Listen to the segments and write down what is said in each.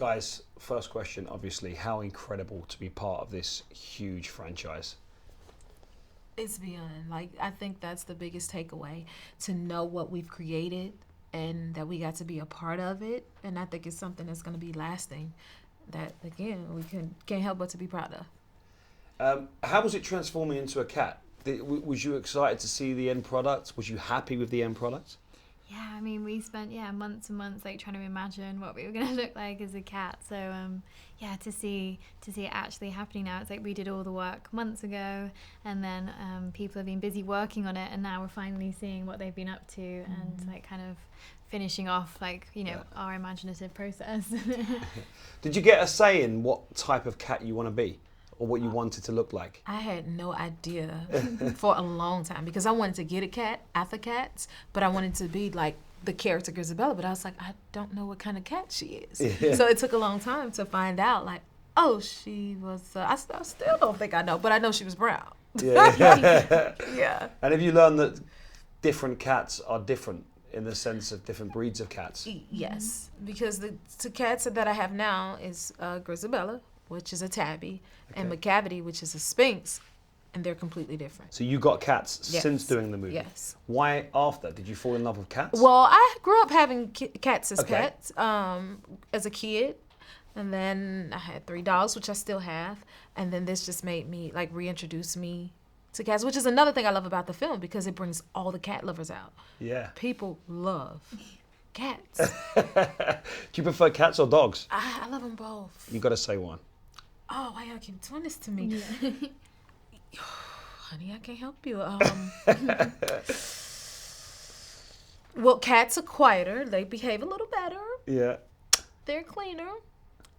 Guys, first question, obviously, how incredible to be part of this huge franchise. It's beyond. Like, I think that's the biggest takeaway, to know what we've created and that we got to be a part of it. And I think it's something that's going to be lasting that, again, we can't help but to be proud of. How was it transforming into a cat? Was you excited to see the end product? Was you happy with the end product? Yeah, I mean, we spent months and months like trying to imagine what we were gonna look like as a cat. So to see it actually happening now, it's like we did all the work months ago, and then people have been busy working on it, and now we're finally seeing what they've been up to, and like kind of finishing off our imaginative process. Did you get a say in what type of cat you want to be, or what you wanted to look like? I had no idea for a long time, because I wanted to get a cat after cats, but I wanted to be like the character Grizabella, but I was like, I don't know what kind of cat she is. Yeah. So it took a long time to find out, like, oh, she was, I still don't think I know, but I know she was brown. Yeah. Yeah. And have you learned that different cats are different in the sense of different breeds of cats? Yes, because the two cats that I have now is Grizabella, which is a tabby, and McCavity, which is a Sphinx, and they're completely different. So you got cats Yes. since doing the movie? Yes. Why after? Did you fall in love with cats? Well, I grew up having cats as Okay. pets as a kid, and then I had 3 dogs, which I still have, and then this just made me, like, reintroduce me to cats, which is another thing I love about the film, because it brings all the cat lovers out. Yeah. People love cats. Do you prefer cats or dogs? I love them both. You got to say one. Oh, why y'all keep doing this to me? Yeah. Honey, I can't help you. Well, cats are quieter. They behave a little better. Yeah. They're cleaner.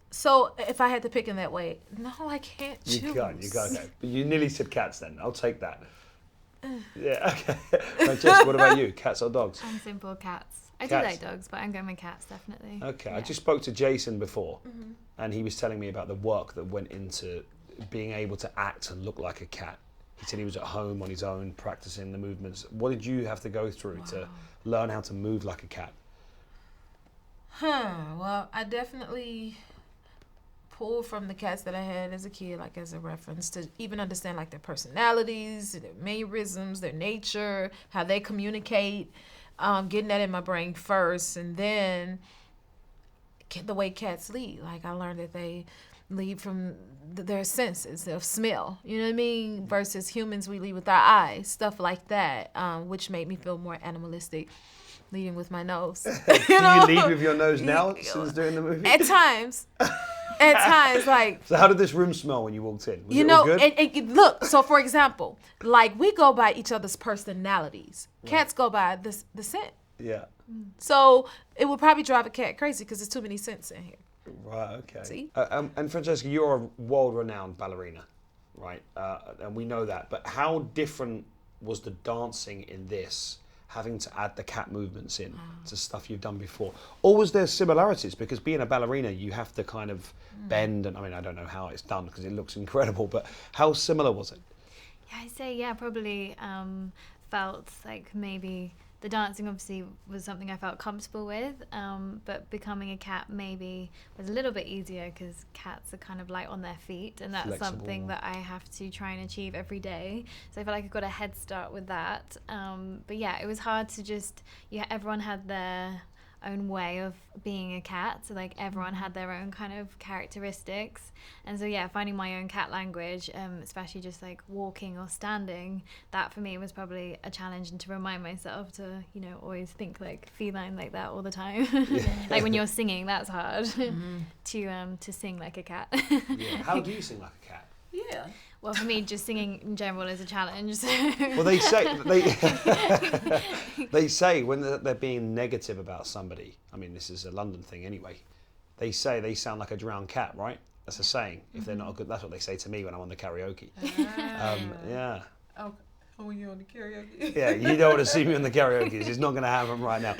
So if I had to pick in that way, no, I can't choose. You can't. Okay. But you nearly said cats then. I'll take that. Yeah, okay. Francesca, what about you? Cats or dogs? I'm simple cats. I do Cats. like dogs, but I'm going with cats, definitely. Okay, Yeah. I just spoke to Jason before, and he was telling me about the work that went into being able to act and look like a cat. He said he was at home on his own, practicing the movements. What did you have to go through to learn how to move like a cat? Well, I definitely pulled from the cats that I had as a kid, like as a reference, to even understand like their personalities, their mannerisms, their nature, how they communicate. Getting that in my brain first, and then the way cats lead. Like, I learned that they lead from their senses of smell, you know what I mean? Versus humans, we lead with our eyes, stuff like that, which made me feel more animalistic, leading with my nose. Do you lead with your nose now since doing the movie? At times. At times, like... So how did this room smell when you walked in? Was you it know, all good? and look, so for example, like, we go by each other's personalities. Cats go by the scent. Yeah. So it would probably drive a cat crazy because there's too many scents in here. Right, okay. See? And Francesca, you're a world-renowned ballerina, right? And we know that. But how different was the dancing in this, having to add the cat movements in to stuff you've done before? Or was there similarities? Because being a ballerina, you have to kind of bend, and I mean, I don't know how it's done because it looks incredible, but how similar was it? Yeah, I'd say, probably felt like maybe the dancing obviously was something I felt comfortable with, but becoming a cat maybe was a little bit easier because cats are kind of light on their feet, and that's Flexible. something that I have to try and achieve every day. So I feel like I got a head start with that. But yeah, it was hard to just, everyone had their own way of being a cat, so like everyone had their own kind of characteristics, and so finding my own cat language, especially just like walking or standing, that for me was probably a challenge, and to remind myself to always think like feline like that all the time. Like when you're singing, that's hard. To sing like a cat. Yeah. How do you sing like a cat? Yeah. Well, for me, just singing in general is a challenge. So. Well, they say when they're being negative about somebody. I mean, this is a London thing anyway. They say they sound like a drowned cat, right? That's a saying. If they're not good, that's what they say to me when I'm on the karaoke. Yeah. Oh, when you're on the karaoke. Yeah, you don't want to see me on the karaoke. It's not going to happen right now.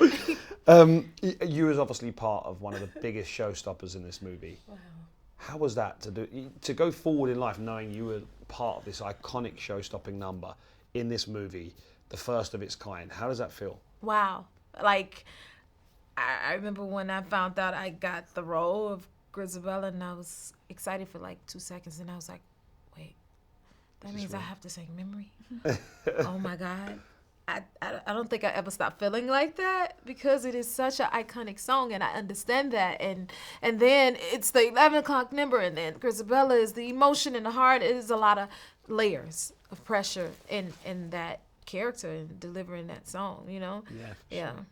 You was obviously part of one of the biggest showstoppers in this movie. Wow. How was that to go forward in life knowing you were part of this iconic show-stopping number in this movie, the first of its kind? How does that feel? Wow. Like, I remember when I found out I got the role of Grizabella, and I was excited for like 2 seconds, and I was like, wait, that means I have to sing Memory? Oh my God. I don't think I ever stopped feeling like that because it is such an iconic song, and I understand that. And then it's the 11 o'clock number, and then Grizabella is the emotion in the heart. It is a lot of layers of pressure in that character and delivering that song, you know? Yeah. Sure.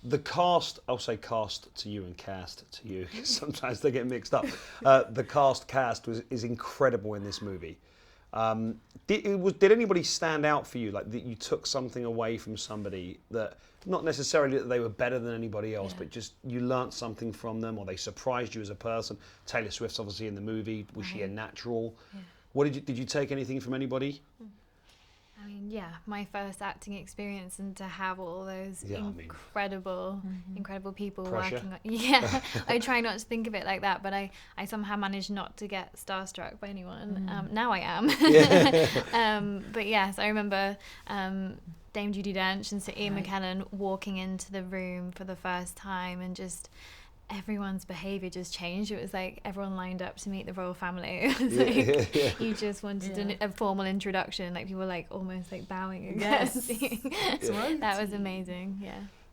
The cast, I'll say cast to you and cast to you, because sometimes they get mixed up. The cast is incredible in this movie. Did anybody stand out for you, like that you took something away from somebody, that not necessarily that they were better than anybody else, but just you learnt something from them, or they surprised you as a person? Taylor Swift's obviously in the movie. Was she a natural? Yeah. What did you take anything from anybody? I mean, yeah, my first acting experience, and to have all those incredible people pressure. working on. Yeah, I try not to think of it like that, but I somehow managed not to get starstruck by anyone. Now I am. But yes, I remember Dame Judi Dench and Sir Ian McKellen walking into the room for the first time, and just everyone's behaviour just changed. It was like everyone lined up to meet the royal family. It was like you just wanted a formal introduction. Like people were like almost like bowing and courtesy. That was amazing.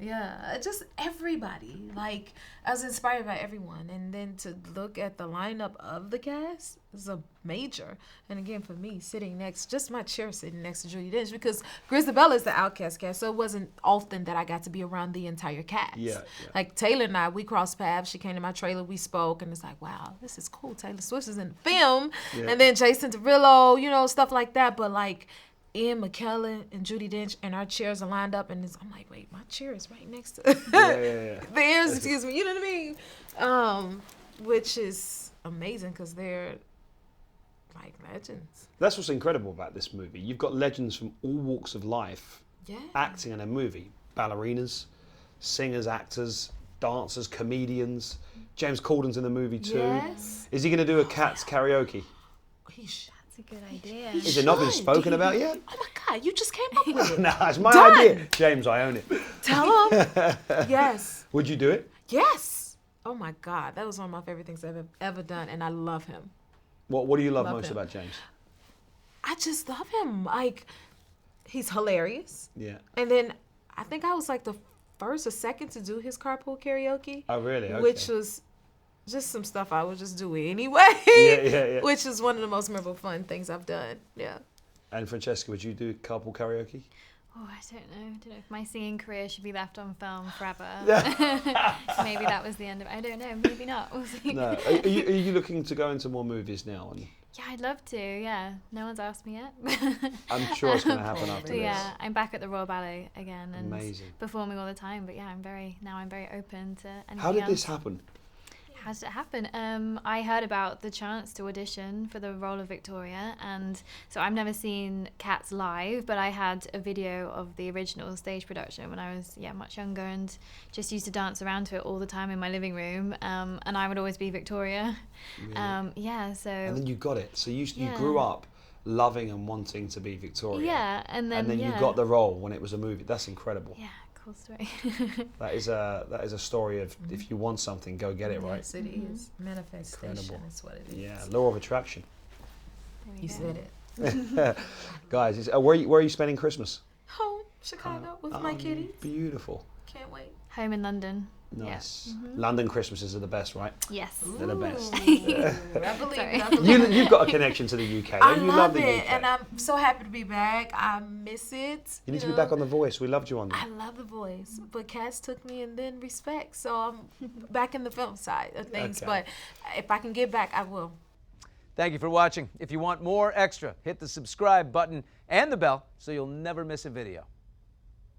Yeah, just everybody. Like, I was inspired by everyone. And then to look at the lineup of the cast is a major. And again, for me, just my chair sitting next to Judi Dench, because Grizabella is the outcast cast, so it wasn't often that I got to be around the entire cast. Yeah. Like, Taylor and I, we crossed paths. She came to my trailer, we spoke, and it's like, wow, this is cool. Taylor Swift is in the film. Yeah. And then Jason Derulo, you know, stuff like that. But, like, Ian McKellen and Judi Dench, and our chairs are lined up, and I'm like, wait, my chair is right next to theirs, excuse me, you know what I mean? Which is amazing, because they're like legends. That's what's incredible about this movie. You've got legends from all walks of life acting in a movie. Ballerinas, singers, actors, dancers, comedians. James Corden's in the movie too. Yes. Is he going to do a Cats karaoke? That's a good idea. Is it not been spoken about yet? Oh my God, you just came up with it. No, it's my idea. James, I own it. Tell him. Yes. Would you do it? Yes. Oh my God, that was one of my favorite things I've ever done, and I love him. What do you love most about James? I just love him. Like, he's hilarious. Yeah. And then I think I was like the first or second to do his carpool karaoke. Oh, really? Okay. Which was just some stuff I would just do anyway. Yeah. Which is one of the most memorable fun things I've done. Yeah. And Francesca, would you do carpool karaoke? Oh, I don't know if my singing career should be left on film forever. Maybe that was the end of it. I don't know. Maybe not. We'll see. No. Are you looking to go into more movies now? Yeah, I'd love to. Yeah, no one's asked me yet. I'm sure it's going to happen after this. Yeah, I'm back at the Royal Ballet again and amazing, performing all the time. But yeah, I'm very open to anything. How did this happen? How did it happen? I heard about the chance to audition for the role of Victoria, and so I've never seen Cats live, but I had a video of the original stage production when I was much younger, and just used to dance around to it all the time in my living room, and I would always be Victoria. Really? So. And then you got it. So you grew up loving and wanting to be Victoria. Yeah, and then you got the role when it was a movie. That's incredible. Yeah. Cool story. that is a story of if you want something, go get it, right? Yes, it is. Manifestation is what it is. Yeah, law of attraction. You said it. Guys, where are you spending Christmas? Home, Chicago, with my kitties. Beautiful. Can't wait. Home in London. Nice. Yeah. London Christmases are the best, right? Yes. They're the best. I believe. You've got a connection to the UK. I you love the it, UK. and I'm so happy to be back. I miss it. You need to be back on The Voice. We loved you on there. I love The Voice, but Cats took me, and then Respect. So I'm back in the film side of things. Okay. But if I can get back, I will. Thank you for watching. If you want more extra, hit the subscribe button and the bell so you'll never miss a video.